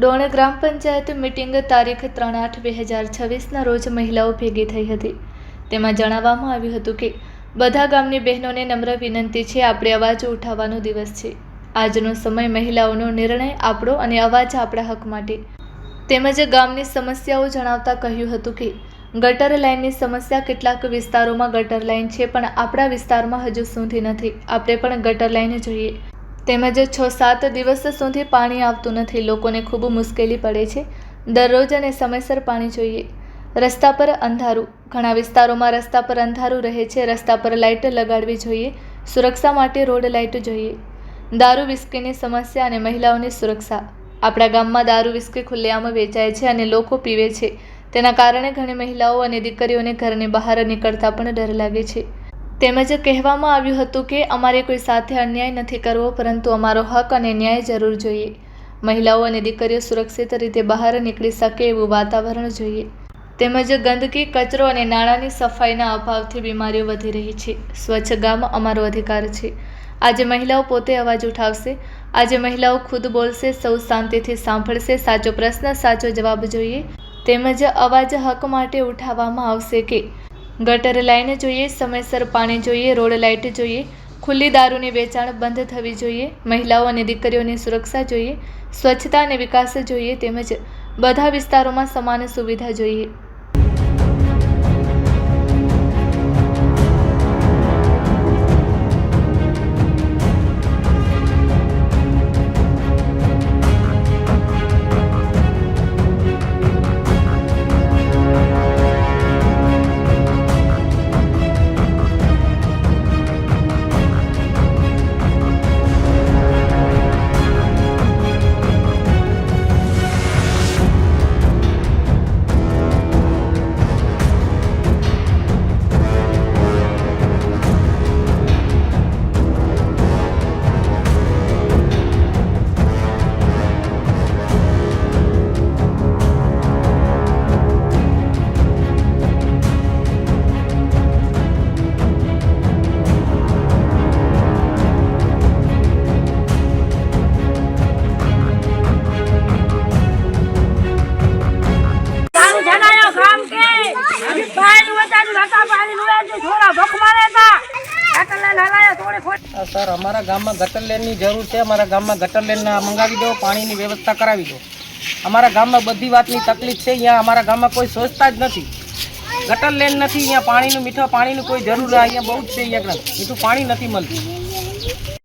ડોણ ગ્રામ panchayat meeting તારીખ 3/8/2026ના રોજ મહિલાઓ ભેગી થઈ હતી। તેમાં જણાવવામાં આવ્યું હતું કે બધા ગામની બહેનોને નમ્ર વિનંતી છે, આપણે અવાજ ઉઠાવવાનો દિવસ છે। આજનો સમય મહિલાઓનો નિર્ણય આપણો અને અવાજ આપણા હક માટે। તેમજ ગામની સમસ્યાઓ જણાવતા કહ્યું હતું કે ગટર લાઇનની સમસ્યા કેટલાક વિસ્તારોમાં ગટર લાઇન છે, પણ આપણા વિસ્તારમાં હજુ સુધી નથી। આપણે પણ ગટર લાઇન જોઈએ। તેમજ 6-7 દિવસ સુધી પાણી આવતું નથી। લોકોને ખૂબ મુશ્કેલી પડે છે। દરરોજ અને સમયસર પાણી જોઈએ। રસ્તા પર અંધારું, ઘણા વિસ્તારોમાં રસ્તા પર અંધારું રહે છે। રસ્તા પર લાઇટ લગાડવી જોઈએ। સુરક્ષા માટે રોડ લાઇટ જોઈએ। દારૂ વિસ્કીની સમસ્યા અને મહિલાઓની સુરક્ષા। આપણા ગામમાં દારૂ વિસ્કી ખુલ્લેઆમ વેચાય છે અને લોકો પીવે છે। તેના કારણે ઘણી મહિલાઓ અને દીકરીઓને ઘરની બહાર નીકળતા પણ ડર લાગે છે। તેમજ કહેવામાં આવ્યું હતું કે અમારે કોઈ સાથે અન્યાય નથી કરવો, પરંતુ અમારો હક અને ન્યાય જરૂર જોઈએ। મહિલાઓ અને દીકરીઓ સુરક્ષિત રીતે બહાર નીકળી શકે એવું વાતાવરણ જોઈએ। તેમજ ગંદકી, કચરો અને નાળાની સફાઈના અભાવથી બીમારીઓ વધી રહી છે। સ્વચ્છ ગામ અમારો અધિકાર છે। આજે મહિલાઓ પોતે અવાજ ઉઠાવશે। આજે મહિલાઓ ખુદ બોલશે। સૌ શાંતિથી સાંભળશે। સાચો પ્રશ્ન, સાચો જવાબ જોઈએ। તેમજ અવાજ હક માટે ઉઠાવવામાં આવશે કે ગટર લાઇન જોઈએ, સમયસર પાણી જોઈએ, રોડ લાઇટ જોઈએ, ખુલ્લી દારૂની વેચાણ બંધ થવી જોઈએ, મહિલાઓ અને દીકરીઓની સુરક્ષા જોઈએ, સ્વચ્છતા અને વિકાસ જોઈએ, તેમજ બધા વિસ્તારોમાં સમાન સુવિધા જોઈએ। सर हमारा गाँव में गटर लेन की जरूर है। हमारा गाँव में गटर लेन मंगावी दो, पानी की व्यवस्था करावी दो। हमारा गाँव में बधी बात की तकलीफ है। यहाँ हमारा गाँव में कोई सोचता ज नहीं। गटर लेन नहीं, यहाँ पानी मीठा पानी कोई जरूर है। यहाँ बहुत से मीठू पानी नहीं मिलती।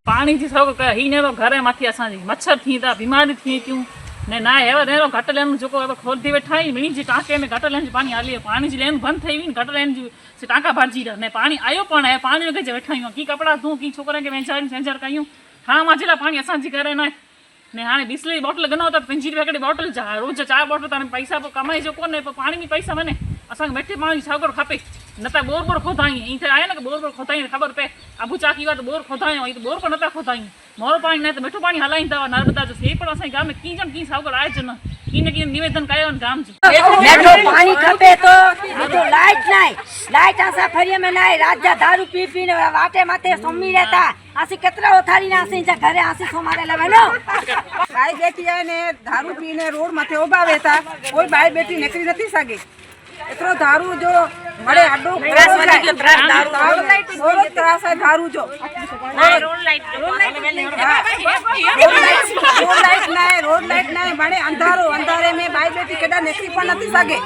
पानी थी सब ही ने तो घरे माथी असांजी मच्छर थी था, बीमारी थी क्यों ने ना एवं ने गटर लेन जो खोलती वेठा मीनी जी टाँके में गटर लेन पानी हाली, पानी जी लेन बंद थी गटर लेन से टाँका भरजी रहा ने पानी आयो पण है। पानी में वेठा की कपड़ा धू की छोकरा के वेंचार कयूं हाँ माचेला पानी असांजी करे ना ने हाँ बिस्लरी बोटल गनो तो 5 रुपया कड़ी बोटल रोज 4 बोटल तने पैसा कमाई जो को पानी में पैसा मने असां बेटे पानी सगड़ खपे न तो बोर खोदाई इथे आया ना बोर खोदाई खबर पे अबू चाकी बात बोर खोदाई तो बोर पर नता खोदाई मोर पानी नहीं तो मीठो पानी हलाई था नर्मदा जो से पण असां गाम में की जन की सगड़ आए जन की निवेदन कयो गाम जी मीठो पानी खपे तो लाइट आसा फरिया में नहीं राजा दारू पी पी ने वाटे माथे सोमी रहता आसी कतरा उथारी ने आसी जा घरे आसी सोमारे लवेनो बाई बेटी ने दारू पीने रोड माथे उभा रहता कोई बाई बेटी निकली नहीं सके। इतरो दारू जो बड़े अड्डो त्रास है दारू जो रोड लाइट नहीं बड़े अंधारे में बाई बेटी केडा निकली पण नहीं सके।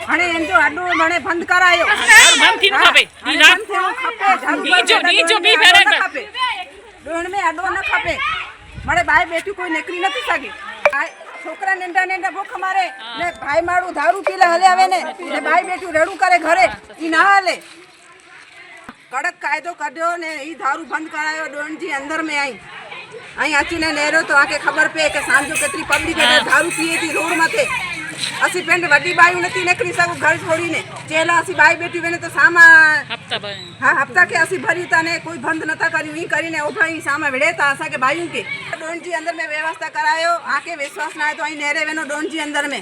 हणे इन जो अड्डो मने बंद करायो बंद थी खपे नीचो भी फेरे खपे डोण में अड्डो न खपे मने बाई बेटी कोई निकली नहीं सके। छोकरा नेंडा नेंडा भूख मारे ने भाई मारू दारू पीले हले आवे ने भाई बेटी रेडू करे घरे ई ना हले। कड़क कायदो कढ्यो ने ई दारू बंद करायो डोन जी अंदर में आई आई अची ने नेरो तो आके खबर पे के सांजो केतरी पब्लिक दारू पीए थी रोड माथे असी पेंड वडी बायू नथी निकली सकू घर छोड़ी ने चेला असी बाई बेटी वेने तो सामा हफ्ता के असी भरी था ने कोई बंद नता करी ई करीने उठाई सामा वेड़ेता असा के बायू के डोन जी अंदर में व्यवस्था करायो आके विश्वास ना है तो आई नेरे वेनो डोन जी अंदर में